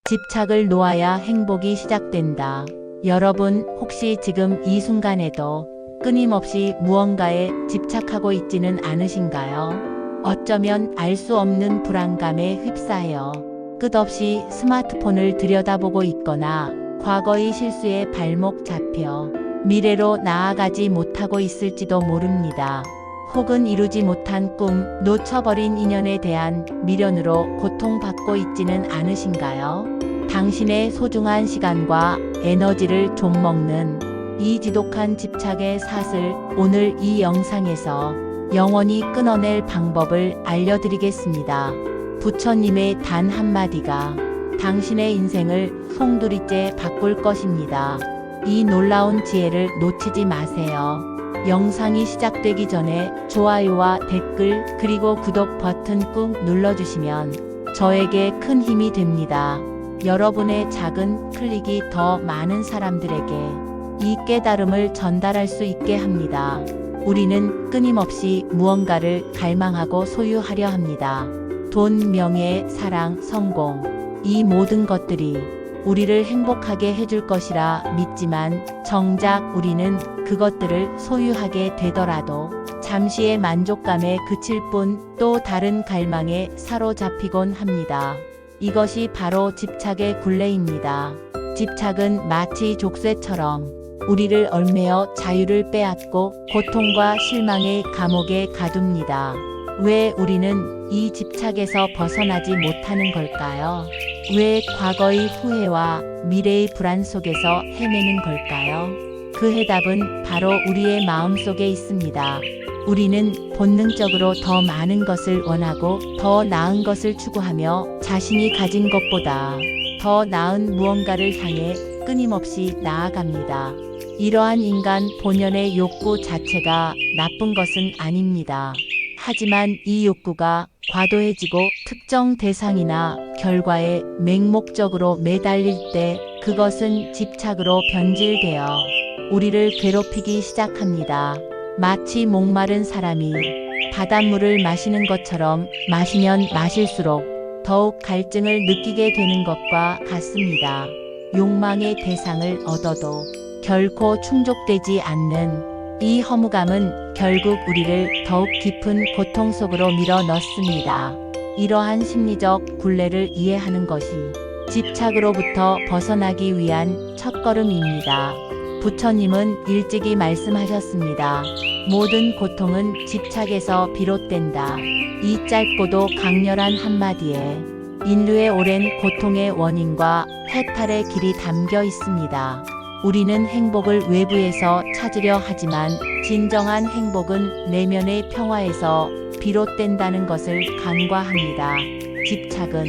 집착을 놓아야 행복이 시작된다. 여러분, 혹시 지금 이 순간에도 끊임없이 무언가에 집착하고 있지는 않으신가요? 어쩌면 알 수 없는 불안감에 휩싸여 끝없이 스마트폰을 들여다보고 있거나 과거의 실수에 발목 잡혀 미래로 나아가지 못하고 있을지도 모릅니다. 혹은 이루지 못한 꿈, 놓쳐버린 인연에 대한 미련으로 고통받고 있지는 않으신가요? 당신의 소중한 시간과 에너지를 좀먹는 이 지독한 집착의 사슬, 오늘 이 영상에서 영원히 끊어낼 방법을 알려드리겠습니다. 부처님의 단 한마디가 당신의 인생을 송두리째 바꿀 것입니다. 이 놀라운 지혜를 놓치지 마세요. 영상이 시작되기 전에 좋아요와 댓글 그리고 구독 버튼 꾹 눌러주시면 저에게 큰 힘이 됩니다. 여러분의 작은 클릭이 더 많은 사람들에게 이 깨달음을 전달할 수 있게 합니다. 우리는 끊임없이 무언가를 갈망하고 소유하려 합니다. 돈, 명예, 사랑, 성공, 이 모든 것들이 우리를 행복하게 해줄 것이라 믿지만 정작 우리는 그것들을 소유하게 되더라도 잠시의 만족감에 그칠 뿐 또 다른 갈망에 사로잡히곤 합니다. 이것이 바로 집착의 굴레입니다. 집착은 마치 족쇄처럼 우리를 얽매어 자유를 빼앗고 고통과 실망의 감옥에 가둡니다. 왜 우리는 이 집착에서 벗어나지 못하는 걸까요? 왜 과거의 후회와 미래의 불안 속에서 헤매는 걸까요? 그 해답은 바로 우리의 마음속에 있습니다. 우리는 본능적으로 더 많은 것을 원하고 더 나은 것을 추구하며 자신이 가진 것보다 더 나은 무언가를 향해 끊임없이 나아갑니다. 이러한 인간 본연의 욕구 자체가 나쁜 것은 아닙니다. 하지만 이 욕구가 과도해지고 특정 대상이나 결과에 맹목적으로 매달릴 때 그것은 집착으로 변질되어 우리를 괴롭히기 시작합니다. 마치 목마른 사람이 바닷물을 마시는 것처럼 마시면 마실수록 더욱 갈증을 느끼게 되는 것과 같습니다. 욕망의 대상을 얻어도 결코 충족되지 않는 이 허무감은 결국 우리를 더욱 깊은 고통 속으로 밀어 넣습니다. 이러한 심리적 굴레를 이해하는 것이 집착으로부터 벗어나기 위한 첫걸음입니다. 부처님은 일찍이 말씀하셨습니다. 모든 고통은 집착에서 비롯된다. 이 짧고도 강렬한 한마디에 인류의 오랜 고통의 원인과 해탈의 길이 담겨 있습니다. 우리는 행복을 외부에서 찾으려 하지만 진정한 행복은 내면의 평화에서 비롯된다는 것을 간과합니다. 집착은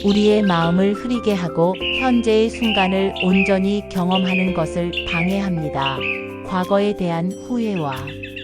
우리의 마음을 흐리게 하고 현재의 순간을 온전히 경험하는 것을 방해합니다. 과거에 대한 후회와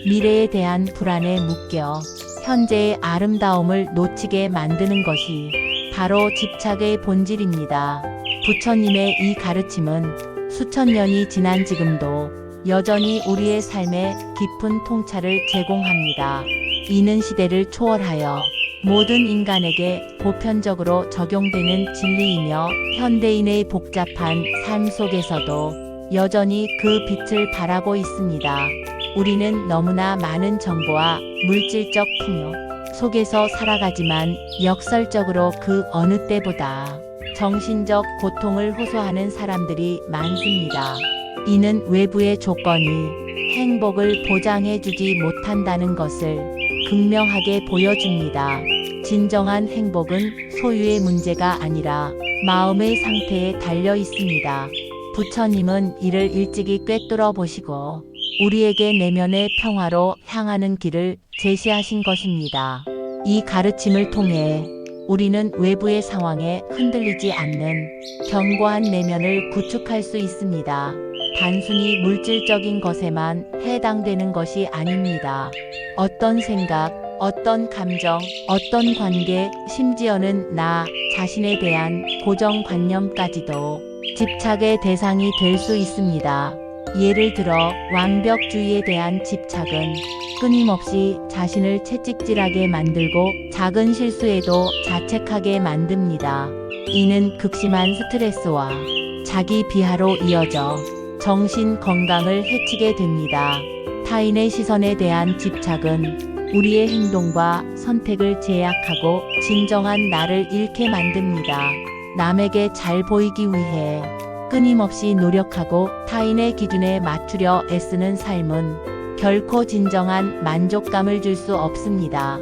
미래에 대한 불안에 묶여 현재의 아름다움을 놓치게 만드는 것이 바로 집착의 본질입니다. 부처님의 이 가르침은 수천 년이 지난 지금도 여전히 우리의 삶에 깊은 통찰을 제공합니다. 이는 시대를 초월하여 모든 인간에게 보편적으로 적용되는 진리이며 현대인의 복잡한 삶 속에서도 여전히 그 빛을 발하고 있습니다. 우리는 너무나 많은 정보와 물질적 풍요 속에서 살아가지만 역설적으로 그 어느 때보다 정신적 고통을 호소하는 사람들이 많습니다. 이는 외부의 조건이 행복을 보장해주지 못한다는 것을 극명하게 보여줍니다. 진정한 행복은 소유의 문제가 아니라 마음의 상태에 달려 있습니다. 부처님은 이를 일찍이 꿰뚫어 보시고 우리에게 내면의 평화로 향하는 길을 제시하신 것입니다. 이 가르침을 통해 우리는 외부의 상황에 흔들리지 않는 견고한 내면을 구축할 수 있습니다. 단순히 물질적인 것에만 해당되는 것이 아닙니다. 어떤 생각, 어떤 감정, 어떤 관계, 심지어는 나 자신에 대한 고정관념까지도 집착의 대상이 될 수 있습니다. 예를 들어 완벽주의에 대한 집착은 끊임없이 자신을 채찍질하게 만들고 작은 실수에도 자책하게 만듭니다. 이는 극심한 스트레스와 자기 비하로 이어져 정신 건강을 해치게 됩니다. 타인의 시선에 대한 집착은 우리의 행동과 선택을 제약하고 진정한 나를 잃게 만듭니다. 남에게 잘 보이기 위해 끊임없이 노력하고 타인의 기준에 맞추려 애쓰는 삶은 결코 진정한 만족감을 줄 수 없습니다.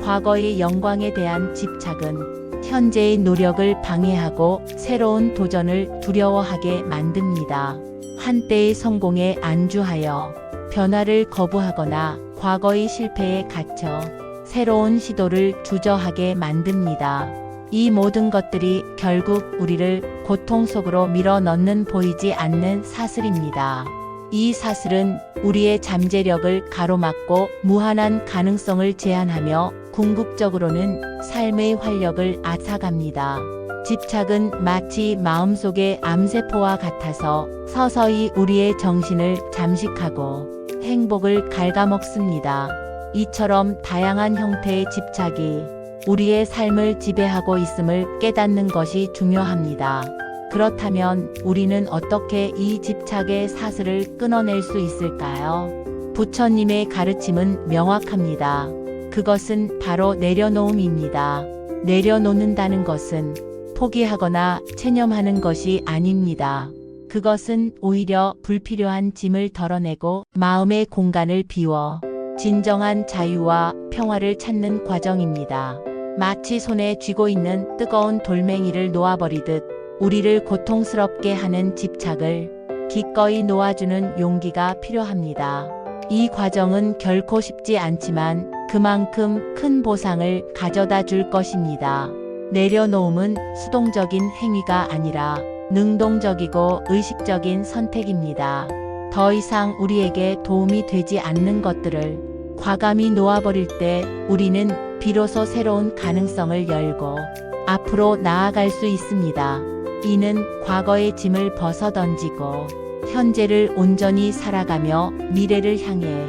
과거의 영광에 대한 집착은 현재의 노력을 방해하고 새로운 도전을 두려워하게 만듭니다. 한때의 성공에 안주하여 변화를 거부하거나 과거의 실패에 갇혀 새로운 시도를 주저하게 만듭니다. 이 모든 것들이 결국 우리를 고통 속으로 밀어넣는 보이지 않는 사슬입니다. 이 사슬은 우리의 잠재력을 가로막고 무한한 가능성을 제한하며 궁극적으로는 삶의 활력을 앗아갑니다. 집착은 마치 마음속의 암세포와 같아서 서서히 우리의 정신을 잠식하고 행복을 갉아먹습니다. 이처럼 다양한 형태의 집착이 우리의 삶을 지배하고 있음을 깨닫는 것이 중요합니다. 그렇다면 우리는 어떻게 이 집착의 사슬을 끊어낼 수 있을까요? 부처님의 가르침은 명확합니다. 그것은 바로 내려놓음입니다. 내려놓는다는 것은 포기하거나 체념하는 것이 아닙니다. 그것은 오히려 불필요한 짐을 덜어내고 마음의 공간을 비워 진정한 자유와 평화를 찾는 과정입니다. 마치 손에 쥐고 있는 뜨거운 돌멩이를 놓아버리듯 우리를 고통스럽게 하는 집착을 기꺼이 놓아주는 용기가 필요합니다. 이 과정은 결코 쉽지 않지만 그만큼 큰 보상을 가져다 줄 것입니다. 내려놓음은 수동적인 행위가 아니라 능동적이고 의식적인 선택입니다. 더 이상 우리에게 도움이 되지 않는 것들을 과감히 놓아버릴 때 우리는 비로소 새로운 가능성을 열고 앞으로 나아갈 수 있습니다. 이는 과거의 짐을 벗어던지고 현재를 온전히 살아가며 미래를 향해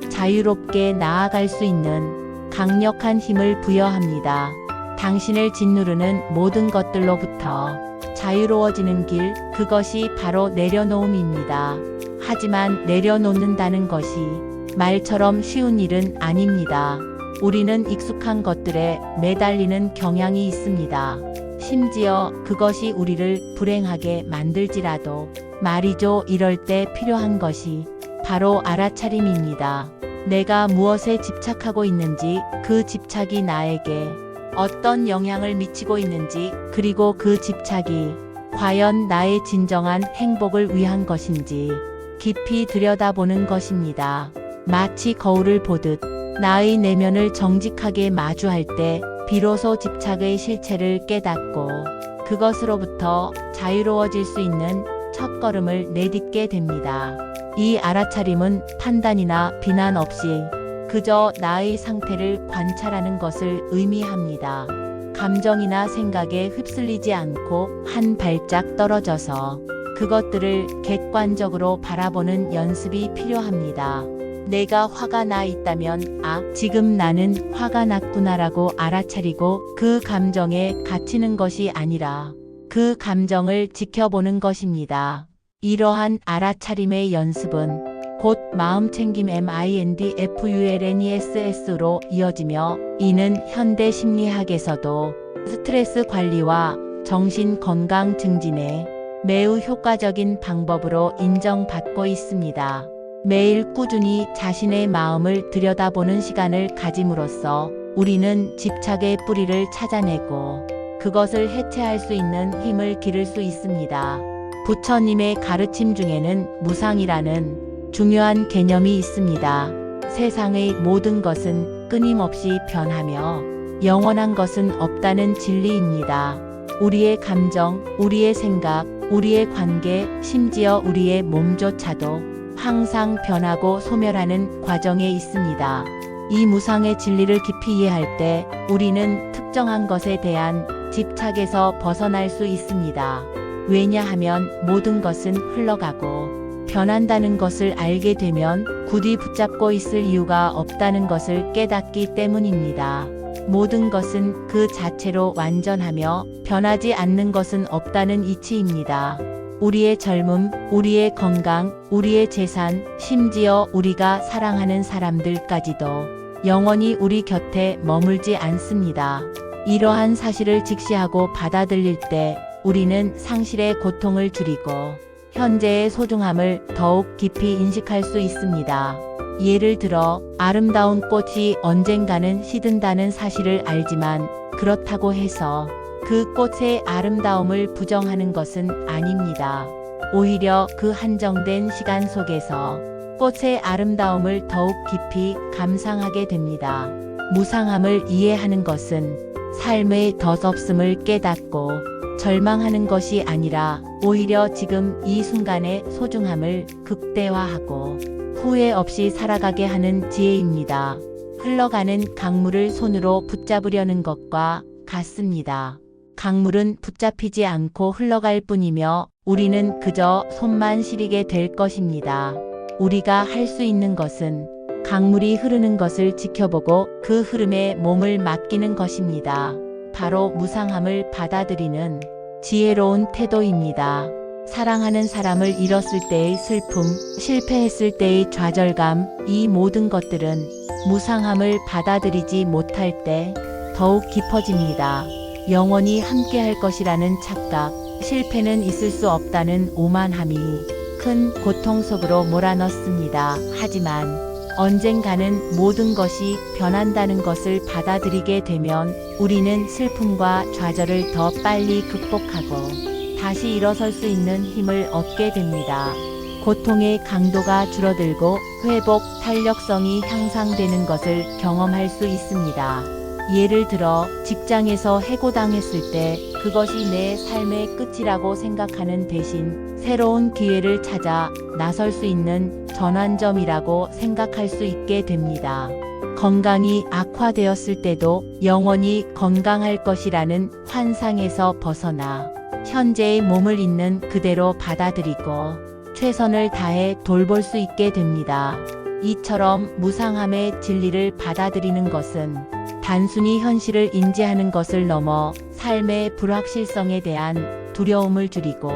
자유롭게 나아갈 수 있는 강력한 힘을 부여합니다. 당신을 짓누르는 모든 것들로부터 자유로워지는 길, 그것이 바로 내려놓음입니다. 하지만 내려놓는다는 것이 말처럼 쉬운 일은 아닙니다. 우리는 익숙한 것들에 매달리는 경향이 있습니다. 심지어 그것이 우리를 불행하게 만들지라도 말이죠. 이럴 때 필요한 것이 바로 알아차림입니다. 내가 무엇에 집착하고 있는지, 그 집착이 나에게 어떤 영향을 미치고 있는지, 그리고 그 집착이 과연 나의 진정한 행복을 위한 것인지 깊이 들여다보는 것입니다. 마치 거울을 보듯 나의 내면을 정직하게 마주할 때 비로소 집착의 실체를 깨닫고 그것으로부터 자유로워질 수 있는 첫걸음을 내딛게 됩니다. 이 알아차림은 판단이나 비난 없이 그저 나의 상태를 관찰하는 것을 의미합니다. 감정이나 생각에 휩쓸리지 않고 한 발짝 떨어져서 그것들을 객관적으로 바라보는 연습이 필요합니다. 내가 화가 나 있다면, 지금 나는 화가 났구나라고 알아차리고 그 감정에 갇히는 것이 아니라 그 감정을 지켜보는 것입니다. 이러한 알아차림의 연습은 곧 마음챙김 mindfulness로 이어지며, 이는 현대 심리학에서도 스트레스 관리와 정신 건강 증진에 매우 효과적인 방법으로 인정받고 있습니다. 매일 꾸준히 자신의 마음을 들여다보는 시간을 가짐으로써 우리는 집착의 뿌리를 찾아내고 그것을 해체할 수 있는 힘을 기를 수 있습니다. 부처님의 가르침 중에는 무상이라는 중요한 개념이 있습니다. 세상의 모든 것은 끊임없이 변하며 영원한 것은 없다는 진리입니다. 우리의 감정, 우리의 생각, 우리의 관계, 심지어 우리의 몸조차도 항상 변하고 소멸하는 과정에 있습니다. 이 무상의 진리를 깊이 이해할 때 우리는 특정한 것에 대한 집착에서 벗어날 수 있습니다. 왜냐하면 모든 것은 흘러가고 변한다는 것을 알게 되면 굳이 붙잡고 있을 이유가 없다는 것을 깨닫기 때문입니다. 모든 것은 그 자체로 완전하며 변하지 않는 것은 없다는 이치입니다. 우리의 젊음, 우리의 건강, 우리의 재산, 심지어 우리가 사랑하는 사람들까지도 영원히 우리 곁에 머물지 않습니다. 이러한 사실을 직시하고 받아들일 때 우리는 상실의 고통을 줄이고 현재의 소중함을 더욱 깊이 인식할 수 있습니다. 예를 들어 아름다운 꽃이 언젠가는 시든다는 사실을 알지만 그렇다고 해서 그 꽃의 아름다움을 부정하는 것은 아닙니다. 오히려 그 한정된 시간 속에서 꽃의 아름다움을 더욱 깊이 감상하게 됩니다. 무상함을 이해하는 것은 삶의 덧없음을 깨닫고 절망하는 것이 아니라 오히려 지금 이 순간의 소중함을 극대화하고 후회 없이 살아가게 하는 지혜입니다. 흘러가는 강물을 손으로 붙잡으려는 것과 같습니다. 강물은 붙잡히지 않고 흘러갈 뿐이며 우리는 그저 손만 시리게 될 것입니다. 우리가 할 수 있는 것은 강물이 흐르는 것을 지켜보고 그 흐름에 몸을 맡기는 것입니다. 바로 무상함을 받아들이는 지혜로운 태도입니다. 사랑하는 사람을 잃었을 때의 슬픔, 실패했을 때의 좌절감, 이 모든 것들은 무상함을 받아들이지 못할 때 더욱 깊어집니다. 영원히 함께할 것이라는 착각, 실패는 있을 수 없다는 오만함이 큰 고통 속으로 몰아넣습니다. 하지만 언젠가는 모든 것이 변한다는 것을 받아들이게 되면 우리는 슬픔과 좌절을 더 빨리 극복하고 다시 일어설 수 있는 힘을 얻게 됩니다. 고통의 강도가 줄어들고 회복 탄력성이 향상되는 것을 경험할 수 있습니다. 예를 들어 직장에서 해고당했을 때 그것이 내 삶의 끝이라고 생각하는 대신 새로운 기회를 찾아 나설 수 있는 전환점이라고 생각할 수 있게 됩니다. 건강이 악화되었을 때도 영원히 건강할 것이라는 환상에서 벗어나 현재의 몸을 있는 그대로 받아들이고 최선을 다해 돌볼 수 있게 됩니다. 이처럼 무상함의 진리를 받아들이는 것은 단순히 현실을 인지하는 것을 넘어 삶의 불확실성에 대한 두려움을 줄이고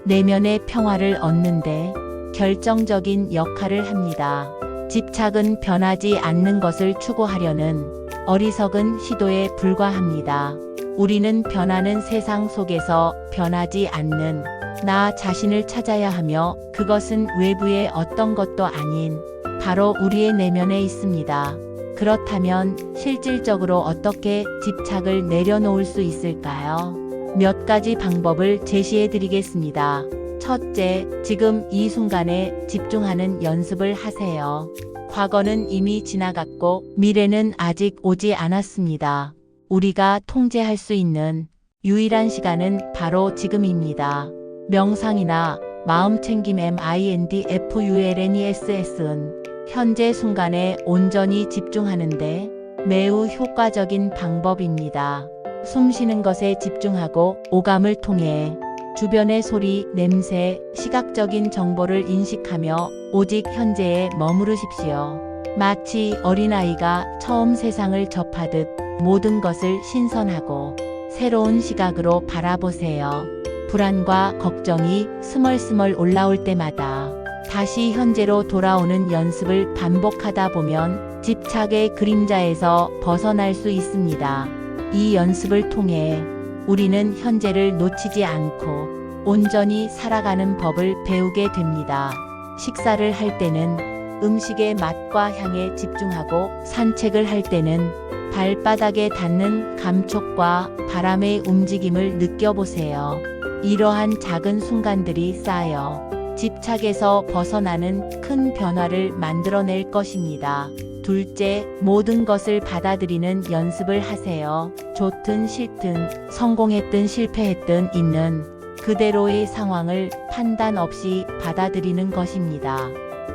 내면의 평화를 얻는데 결정적인 역할을 합니다. 집착은 변하지 않는 것을 추구하려는 어리석은 시도에 불과합니다. 우리는 변하는 세상 속에서 변하지 않는 나 자신을 찾아야 하며 그것은 외부의 어떤 것도 아닌 바로 우리의 내면에 있습니다. 그렇다면 실질적으로 어떻게 집착을 내려놓을 수 있을까요? 몇 가지 방법을 제시해 드리겠습니다. 첫째, 지금 이 순간에 집중하는 연습을 하세요. 과거는 이미 지나갔고 미래는 아직 오지 않았습니다. 우리가 통제할 수 있는 유일한 시간은 바로 지금입니다. 명상이나 마음챙김 mindfulness는 현재 순간에 온전히 집중하는데 매우 효과적인 방법입니다. 숨 쉬는 것에 집중하고 오감을 통해 주변의 소리, 냄새, 시각적인 정보를 인식하며 오직 현재에 머무르십시오. 마치 어린아이가 처음 세상을 접하듯 모든 것을 신선하고 새로운 시각으로 바라보세요. 불안과 걱정이 스멀스멀 올라올 때마다 다시 현재로 돌아오는 연습을 반복하다 보면 집착의 그림자에서 벗어날 수 있습니다. 이 연습을 통해 우리는 현재를 놓치지 않고 온전히 살아가는 법을 배우게 됩니다. 식사를 할 때는 음식의 맛과 향에 집중하고 산책을 할 때는 발바닥에 닿는 감촉과 바람의 움직임을 느껴보세요. 이러한 작은 순간들이 쌓여 집착에서 벗어나는 큰 변화를 만들어낼 것입니다. 둘째, 모든 것을 받아들이는 연습을 하세요. 좋든 싫든 성공했든 실패했든 있는 그대로의 상황을 판단 없이 받아들이는 것입니다.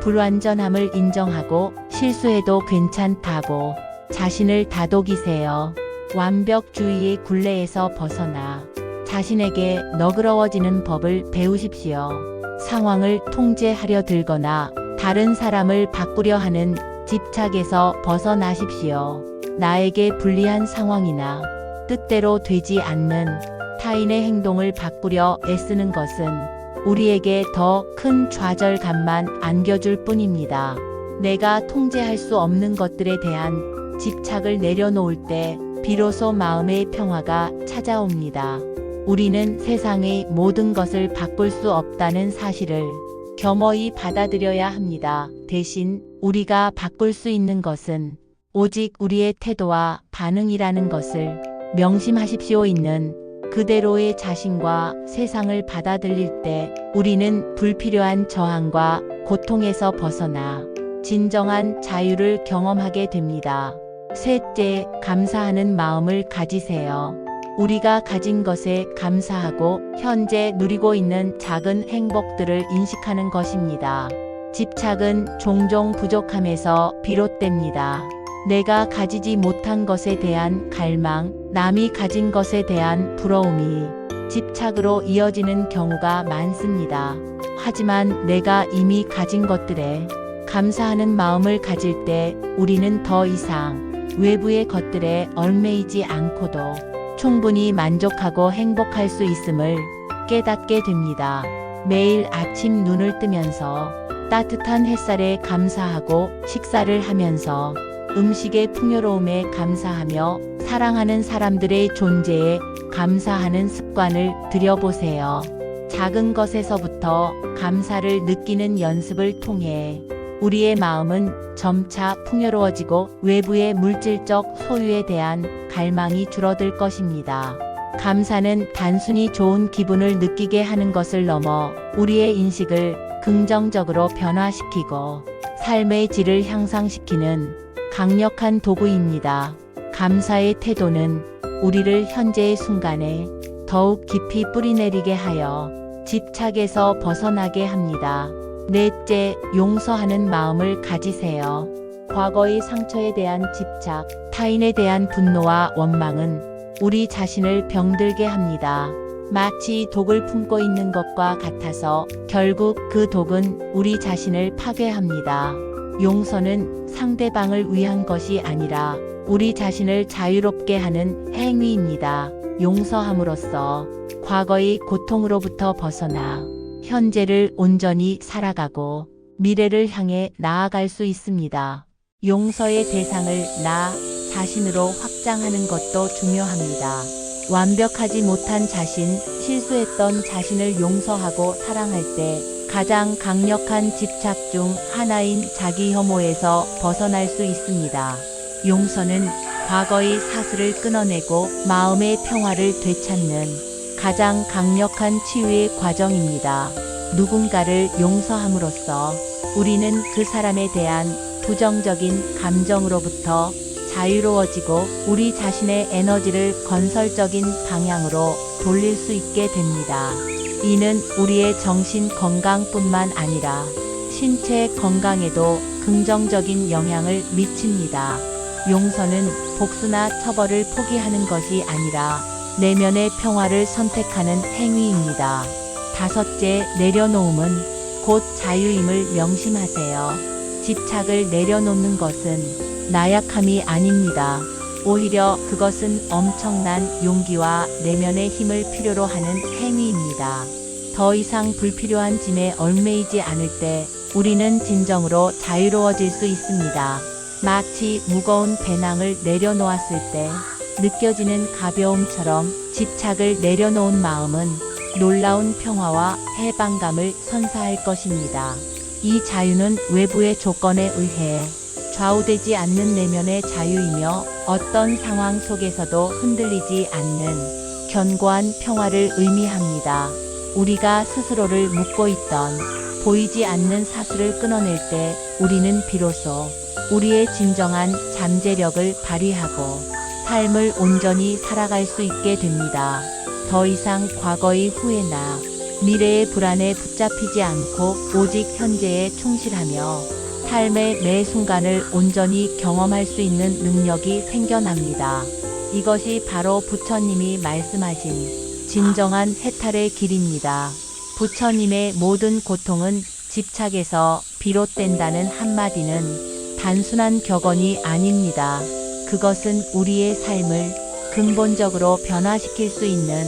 불완전함을 인정하고 실수해도 괜찮다고 자신을 다독이세요. 완벽주의의 굴레에서 벗어나 자신에게 너그러워지는 법을 배우십시오. 상황을 통제하려 들거나 다른 사람을 바꾸려 하는 집착에서 벗어나십시오. 나에게 불리한 상황이나 뜻대로 되지 않는 타인의 행동을 바꾸려 애쓰는 것은 우리에게 더 큰 좌절감만 안겨줄 뿐입니다. 내가 통제할 수 없는 것들에 대한 집착을 내려놓을 때 비로소 마음의 평화가 찾아옵니다. 우리는 세상의 모든 것을 바꿀 수 없다는 사실을 겸허히 받아들여야 합니다. 대신 우리가 바꿀 수 있는 것은 오직 우리의 태도와 반응이라는 것을 명심하십시오. 있는 그대로의 자신과 세상을 받아들일 때 우리는 불필요한 저항과 고통에서 벗어나 진정한 자유를 경험하게 됩니다. 셋째, 감사하는 마음을 가지세요. 우리가 가진 것에 감사하고 현재 누리고 있는 작은 행복들을 인식하는 것입니다. 집착은 종종 부족함에서 비롯됩니다. 내가 가지지 못한 것에 대한 갈망, 남이 가진 것에 대한 부러움이 집착으로 이어지는 경우가 많습니다. 하지만 내가 이미 가진 것들에 감사하는 마음을 가질 때 우리는 더 이상 외부의 것들에 얽매이지 않고도 충분히 만족하고 행복할 수 있음을 깨닫게 됩니다. 매일 아침 눈을 뜨면서 따뜻한 햇살에 감사하고 식사를 하면서 음식의 풍요로움에 감사하며 사랑하는 사람들의 존재에 감사하는 습관을 들여보세요. 작은 것에서부터 감사를 느끼는 연습을 통해 우리의 마음은 점차 풍요로워지고 외부의 물질적 소유에 대한 갈망이 줄어들 것입니다. 감사는 단순히 좋은 기분을 느끼게 하는 것을 넘어 우리의 인식을 긍정적으로 변화시키고 삶의 질을 향상시키는 강력한 도구입니다. 감사의 태도는 우리를 현재의 순간에 더욱 깊이 뿌리내리게 하여 집착에서 벗어나게 합니다. 넷째, 용서하는 마음을 가지세요. 과거의 상처에 대한 집착, 타인에 대한 분노와 원망은 우리 자신을 병들게 합니다. 마치 독을 품고 있는 것과 같아서 결국 그 독은 우리 자신을 파괴합니다. 용서는 상대방을 위한 것이 아니라 우리 자신을 자유롭게 하는 행위입니다. 용서함으로써 과거의 고통으로부터 벗어나 현재를 온전히 살아가고 미래를 향해 나아갈 수 있습니다. 용서의 대상을 나 자신으로 확장하는 것도 중요합니다. 완벽하지 못한 자신, 실수했던 자신을 용서하고 사랑할 때 가장 강력한 집착 중 하나인 자기 혐오에서 벗어날 수 있습니다. 용서는 과거의 사슬을 끊어내고 마음의 평화를 되찾는 가장 강력한 치유의 과정입니다. 누군가를 용서함으로써 우리는 그 사람에 대한 부정적인 감정으로부터 자유로워지고 우리 자신의 에너지를 건설적인 방향으로 돌릴 수 있게 됩니다. 이는 우리의 정신 건강뿐만 아니라 신체 건강에도 긍정적인 영향을 미칩니다. 용서는 복수나 처벌을 포기하는 것이 아니라 내면의 평화를 선택하는 행위입니다. 다섯째, 내려놓음은 곧 자유임을 명심하세요. 집착을 내려놓는 것은 나약함이 아닙니다. 오히려 그것은 엄청난 용기와 내면의 힘을 필요로 하는 행위입니다. 더 이상 불필요한 짐에 얽매이지 않을 때 우리는 진정으로 자유로워질 수 있습니다. 마치 무거운 배낭을 내려놓았을 때 느껴지는 가벼움처럼 집착을 내려놓은 마음은 놀라운 평화와 해방감을 선사할 것입니다. 이 자유는 외부의 조건에 의해 좌우되지 않는 내면의 자유이며 어떤 상황 속에서도 흔들리지 않는 견고한 평화를 의미합니다. 우리가 스스로를 묶고 있던 보이지 않는 사슬을 끊어낼 때 우리는 비로소 우리의 진정한 잠재력을 발휘하고 삶을 온전히 살아갈 수 있게 됩니다. 더 이상 과거의 후회나 미래의 불안에 붙잡히지 않고 오직 현재에 충실하며 삶의 매 순간을 온전히 경험할 수 있는 능력이 생겨납니다. 이것이 바로 부처님이 말씀하신 진정한 해탈의 길입니다. 부처님의 모든 고통은 집착에서 비롯된다는 한마디는 단순한 격언이 아닙니다. 그것은 우리의 삶을 근본적으로 변화시킬 수 있는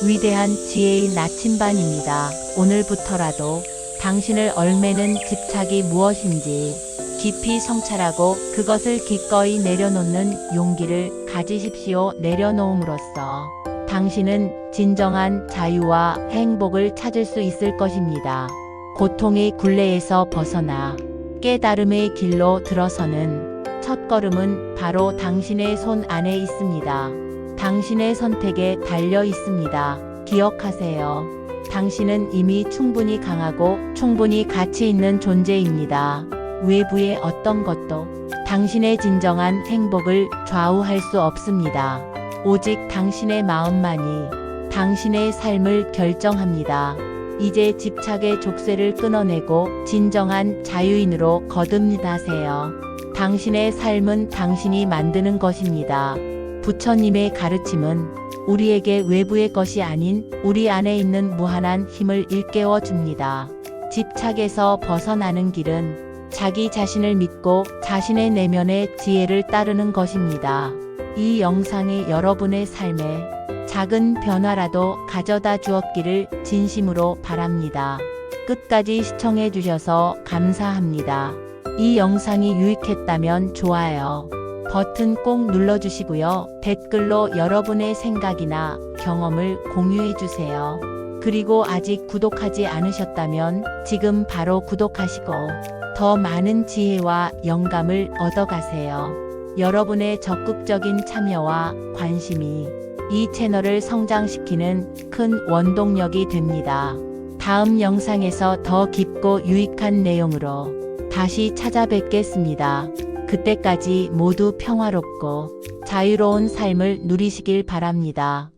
위대한 지혜의 나침반입니다. 오늘부터라도 당신을 얽매는 집착이 무엇인지 깊이 성찰하고 그것을 기꺼이 내려놓는 용기를 가지십시오. 내려놓음으로써 당신은 진정한 자유와 행복을 찾을 수 있을 것입니다. 고통의 굴레에서 벗어나 깨달음의 길로 들어서는 첫걸음은 바로 당신의 손 안에 있습니다. 당신의 선택에 달려 있습니다. 기억하세요. 당신은 이미 충분히 강하고 충분히 가치 있는 존재입니다. 외부의 어떤 것도 당신의 진정한 행복을 좌우할 수 없습니다. 오직 당신의 마음만이 당신의 삶을 결정합니다. 이제 집착의 족쇄를 끊어내고 진정한 자유인으로 거듭나세요. 당신의 삶은 당신이 만드는 것입니다. 부처님의 가르침은 우리에게 외부의 것이 아닌 우리 안에 있는 무한한 힘을 일깨워 줍니다. 집착에서 벗어나는 길은 자기 자신을 믿고 자신의 내면의 지혜를 따르는 것입니다. 이 영상이 여러분의 삶에 작은 변화라도 가져다 주었기를 진심으로 바랍니다. 끝까지 시청해 주셔서 감사합니다. 이 영상이 유익했다면 좋아요 버튼 꼭 눌러주시고요. 댓글로 여러분의 생각이나 경험을 공유해 주세요. 그리고 아직 구독하지 않으셨다면 지금 바로 구독하시고 더 많은 지혜와 영감을 얻어가세요. 여러분의 적극적인 참여와 관심이 이 채널을 성장시키는 큰 원동력이 됩니다. 다음 영상에서 더 깊고 유익한 내용으로 다시 찾아뵙겠습니다. 그때까지 모두 평화롭고 자유로운 삶을 누리시길 바랍니다.